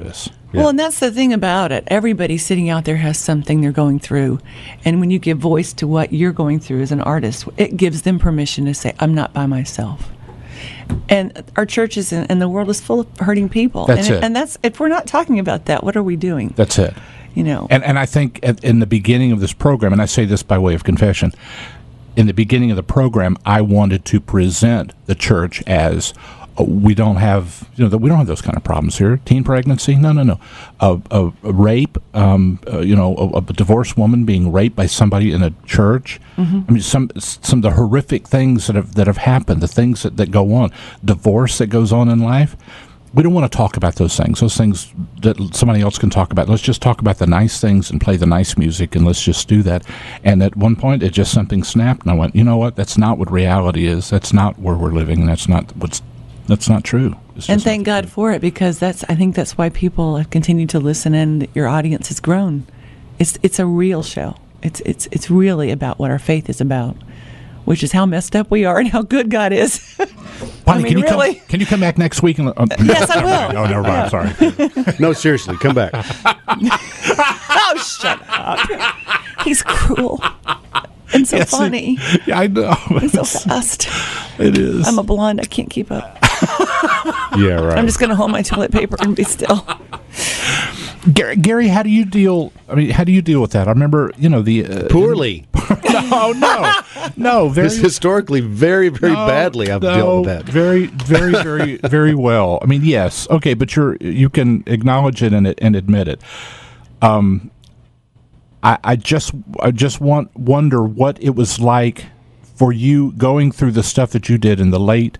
artists. Yeah. Well, and that's the thing about it. Everybody sitting out there has something they're going through. And when you give voice to what you're going through as an artist, it gives them permission to say, I'm not by myself. And our churches and the world is full of hurting people. That's it. And that's, if we're not talking about that, what are we doing? That's it. You know. And I think in the beginning of this program, and I say this by way of confession, in the beginning of the program, I wanted to present the church as we don't have, we don't have those kind of problems here. Teen pregnancy, no. A rape, a divorced woman being raped by somebody in a church. Mm-hmm. I mean, some of the horrific things that have happened, the things that go on, divorce that goes on in life. We don't want to talk about those things that somebody else can talk about. Let's just talk about the nice things and play the nice music, and let's just do that. And at one point, it just something snapped, and I went, you know what? That's not what reality is. That's not where we're living, and that's not true. And thank God for it, because I think that's why people have continued to listen, and your audience has grown. It's a real show. It's really about what our faith is about, which is how messed up we are and how good God is. Bonnie, can you come back next week? Yes, I will. Oh, never mind. Sorry. No, seriously, come back. Oh, shut up. He's cruel. And so funny. Yeah, I know. And so fast. It is. I'm a blonde. I can't keep up. Yeah, right. I'm just going to hold my toilet paper and be still. Gary, how do you deal? I mean, how do you deal with that? I remember, the poorly. No. Very historically, very, very badly. I've dealt with that. Very, very, very, very well. I mean, yes, okay, but you can acknowledge it and admit it. I just wonder what it was like for you going through the stuff that you did in the late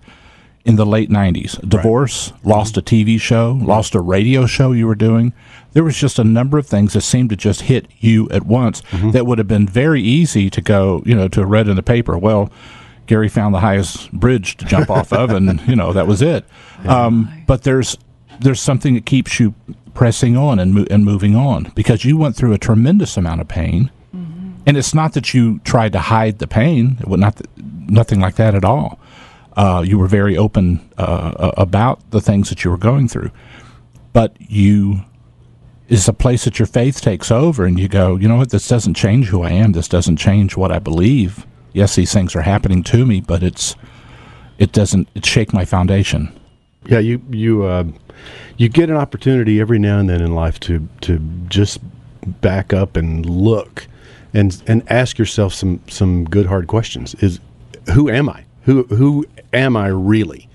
90s. Divorce, right. Lost a TV show, lost a radio show you were doing. There was just a number of things that seemed to just hit you at once that would have been very easy to go, to read in the paper. Well, Gary found the highest bridge to jump off of, and that was it. But there's something that keeps you pressing on and moving on, because you went through a tremendous amount of pain, and it's not that you tried to hide the pain. It was nothing like that at all. You were very open about the things that you were going through, but it's a place that your faith takes over, and you go, you know what, this doesn't change who I am. This doesn't change what I believe. Yes, these things are happening to me, but it doesn't shake my foundation. Yeah, you get an opportunity every now and then in life to just back up and look and ask yourself some good hard questions. Who am I? Who am I really?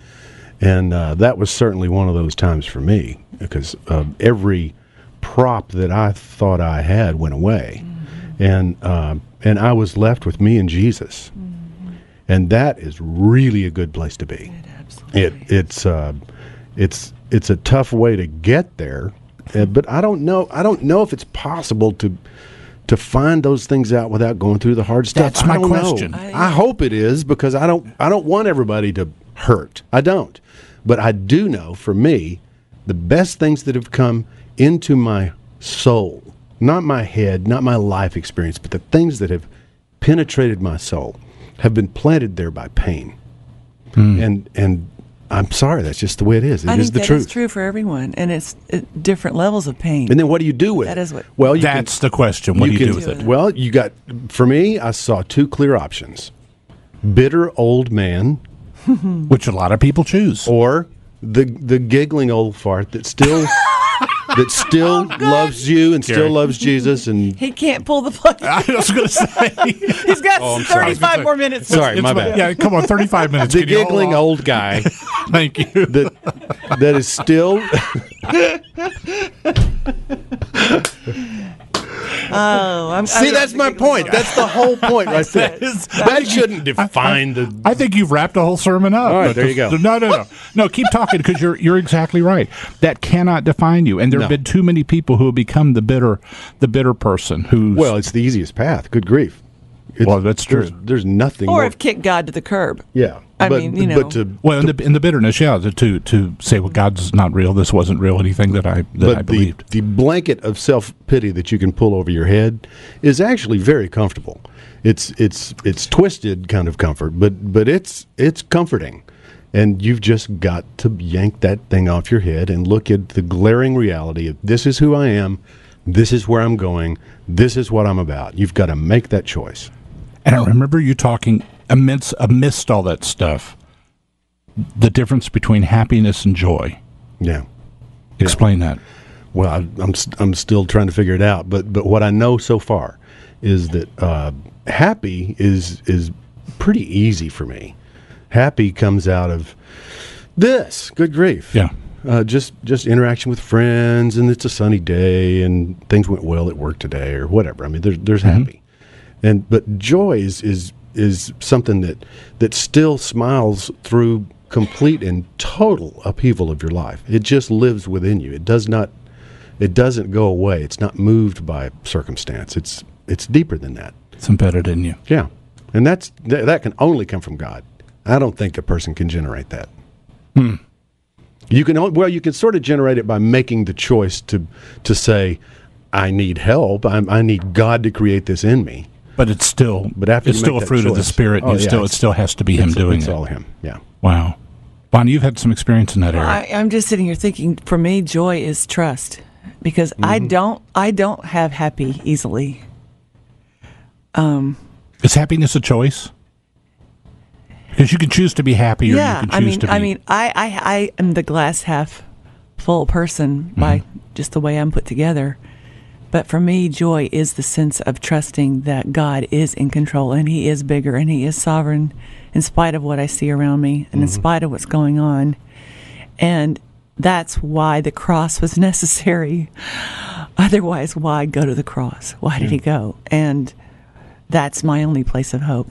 And that was certainly one of those times for me, because every prop that I thought I had went away, and I was left with me and Jesus, and that is really a good place to be. It's a tough way to get there, but I don't know if it's possible to find those things out without going through the hard stuff. That's my question. I hope it is, because I don't want everybody to hurt. I don't. But I do know, for me, the best things that have come into my soul, not my head, not my life experience, but the things that have penetrated my soul have been planted there by pain. And I'm sorry, that's just the way it is. It is the truth. It's true for everyone, and it's different levels of pain. And then what do you do with it? That is what. Well, that's the question. What do you do with it? Well, for me, I saw two clear options: bitter old man, which a lot of people choose, or the giggling old fart that still loves you and still loves Jesus, and he can't pull the plug. I was going to say he's got 35 more minutes. Sorry, my bad. Yeah, come on, 35 minutes. The giggling old guy. Thank you. That is still. See, that's my point. That's the whole point right there. That shouldn't define the. I think you've wrapped a whole sermon up. All right, there you go. No. Keep talking, because you're exactly right. That cannot define you, and there have been too many people who have become the bitter person who. Well, it's the easiest path. Good grief. Well, that's true. There's nothing. Or have kicked God to the curb. Yeah. I mean, in the bitterness, to say, well, God's not real. This wasn't real. Anything that I believed. The blanket of self-pity that you can pull over your head is actually very comfortable. It's twisted kind of comfort, but it's comforting, And you've just got to yank that thing off your head and look at the glaring reality of this is who I am, this is where I'm going, this is what I'm about. You've got to make that choice. And I remember you talking amidst all that stuff, the difference between happiness and joy. Yeah. Explain that. Well, I'm still trying to figure it out, but what I know so far is that happy is pretty easy for me. Happy comes out of this. Good grief. Yeah. Just interaction with friends, and it's a sunny day, and things went well at work today, or whatever. I mean, there's happy, but joy is something that still smiles through complete and total upheaval of your life. It just lives within you. It doesn't go away. It's not moved by circumstance. It's deeper than that. It's embedded in you. Yeah, and that can only come from God. I don't think a person can generate that. You can sort of generate it by making the choice to say, I need help. I need God to create this in me. But it's still after it's still a fruit of the Spirit. And it still has to be Him doing it. It's all Him. Yeah. Wow. Bonnie, you've had some experience in that area. I'm just sitting here thinking, for me, joy is trust, because I don't have happy easily. Is happiness a choice? Because you can choose to be happy, or you can choose to be. I am the glass half full person by just the way I'm put together. But for me, joy is the sense of trusting that God is in control, and He is bigger, and He is sovereign, in spite of what I see around me, and in spite of what's going on. And that's why the cross was necessary. Otherwise, why go to the cross? Why did He go? And that's my only place of hope,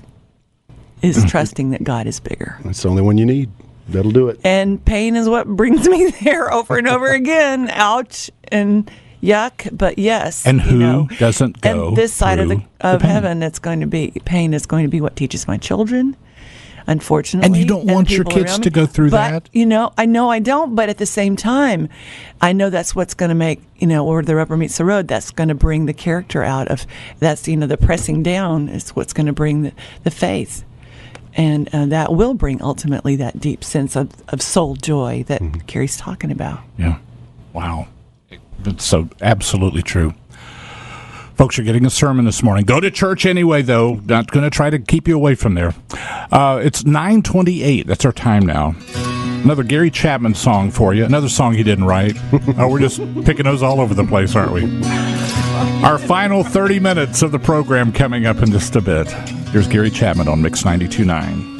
is trusting that God is bigger. That's the only one you need. That'll do it. And pain is what brings me there over and over again. Ouch and yuck, but yes. And who doesn't go? And this side of pain? heaven, it's going to be pain. Is going to be what teaches my children. Unfortunately, and you don't want your kids to go through that. I know I don't. But at the same time, I know that's what's going to make or the rubber meets the road. That's going to bring the character out of. That's the pressing down is what's going to bring the faith, and that will bring ultimately that deep sense of soul joy that Carrie's talking about. Yeah, wow, it's so absolutely true. Folks, you're getting a sermon this morning. Go to church anyway, though. Not going to try to keep you away from there. It's 9:28. That's our time now. Another Gary Chapman song for you. Another song he didn't write. We're just picking those all over the place, aren't we? Our final 30 minutes of the program coming up in just a bit. Here's Gary Chapman on Mix 92.9.